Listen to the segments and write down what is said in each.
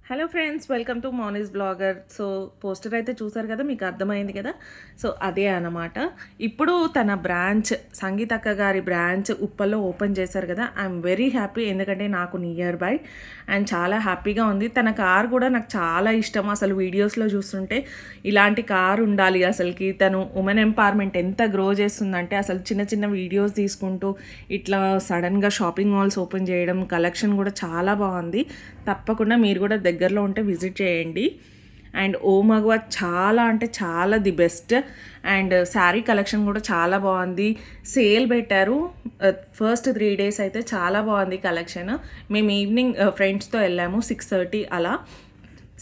Hello friends, welcome to Moni's blogger. So poster అయితే చూసారు కదా, మీకు అర్థమైంది కదా. సో అదే అన్నమాట. ఇప్పుడు తన బ్రాంచ్, సంగీతక్క గారి బ్రాంచ్ ఉప్పల్లో ఓపెన్ చేశారు కదా. ఐఎమ్ వెరీ హ్యాపీ, ఎందుకంటే నాకు నియర్ బై అండ్ చాలా హ్యాపీగా ఉంది. తన కార్ కూడా నాకు చాలా ఇష్టం. అసలు వీడియోస్లో చూస్తుంటే ఇలాంటి కార్ ఉండాలి అసలుకి. తను ఉమెన్ ఎంపవర్మెంట్ ఎంత గ్రో చేస్తుందంటే, అసలు చిన్న చిన్న వీడియోస్ తీసుకుంటూ ఇట్లా సడన్గా షాపింగ్ మాల్స్ ఓపెన్ చేయడం, కలెక్షన్ కూడా చాలా బాగుంది. తప్పకుండా మీరు కూడా దగ్గరలో ఉంటే విజిట్ చేయండి. అండ్ ఓ మగవా చాలా అంటే చాలా the best. And sari collection కూడా చాలా బాగుంది. సేల్ పెట్టారు ఫస్ట్ 3 days అయితే చాలా బాగుంది కలెక్షన్. మేము ఈవినింగ్ ఫ్రెండ్స్తో వెళ్ళాము 6:30 అలా.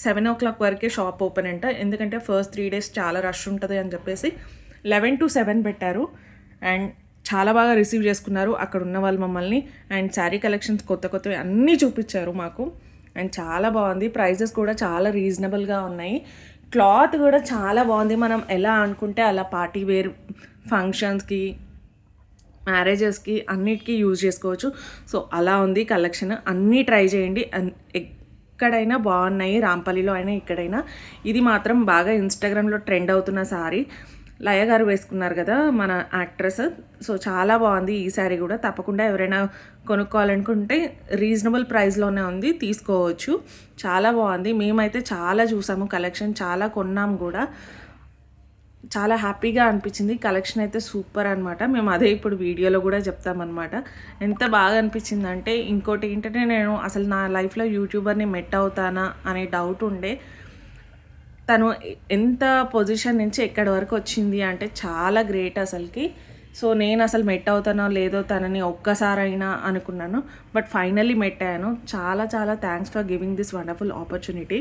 7 o'clock వరకే షాప్ ఓపెన్ అంట, ఎందుకంటే ఫస్ట్ 3 days చాలా రష్ ఉంటుంది అని చెప్పేసి 11 to 7 పెట్టారు. అండ్ చాలా బాగా రిసీవ్ చేసుకున్నారు అక్కడ ఉన్న వాళ్ళు మమ్మల్ని. అండ్ శారీ కలెక్షన్స్ కొత్త కొత్తవి అన్నీ చూపించారు మాకు. అండ్ చాలా బాగుంది. ప్రైజెస్ కూడా చాలా రీజనబుల్గా ఉన్నాయి. క్లాత్ కూడా చాలా బాగుంది. మనం ఎలా అనుకుంటే అలా పార్టీ వేర్ ఫంక్షన్స్కి, మ్యారేజెస్కి అన్నిటికీ యూజ్ చేసుకోవచ్చు. సో అలా ఉంది కలెక్షన్. అన్నీ ట్రై చేయండి. ఎక్కడైనా బాగున్నాయి, రాంపల్లిలో అయినా ఎక్కడైనా. ఇది మాత్రం బాగా ఇన్స్టాగ్రామ్లో ట్రెండ్ అవుతున్న సారీ. లయ గారు వేసుకున్నారు కదా మన యాక్ట్రెస్. సో చాలా బాగుంది ఈ శారీ కూడా. తప్పకుండా ఎవరైనా కొనుక్కోవాలనుకుంటే రీజనబుల్ ప్రైస్లోనే ఉంది, తీసుకోవచ్చు. చాలా బాగుంది. మేమైతే చాలా చూసాము కలెక్షన్, చాలా కొన్నాము కూడా. చాలా హ్యాపీగా అనిపించింది. కలెక్షన్ అయితే సూపర్ అనమాట. మేము అదే ఇప్పుడు వీడియోలో కూడా చెప్తామన్నమాట. ఎంత బాగా అనిపించింది అంటే, ఇంకోటి ఏంటంటే, నేను అసలు నా లైఫ్లో యూట్యూబర్ని మెట్ అవుతానా అనే డౌట్ ఉండే. తను ఎంత పొజిషన్ నుంచి ఎక్కడి వరకు వచ్చింది అంటే చాలా గ్రేట్ అసలుకి. సో నేను అసలు మెట్ అవుతానో లేదో తనని ఒక్కసారైనా అనుకున్నాను, బట్ ఫైనల్లీ మెట్ అయ్యాను. చాలా చాలా thanks for giving this wonderful opportunity.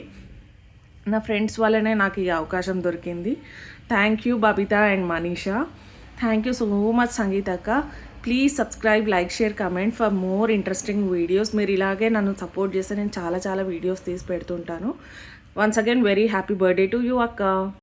నా ఫ్రెండ్స్ వల్లనే నాకు ఈ అవకాశం దొరికింది. Thank you Babitha and Manisha. Thank you so much సంగీతక్క. Please subscribe, like, share, comment for more interesting videos. మీరు ఇలాగే నన్ను సపోర్ట్ చేస్తే నేను చాలా చాలా వీడియోస్ తీసి పెడుతుంటాను. Once again very happy birthday to you అక్క.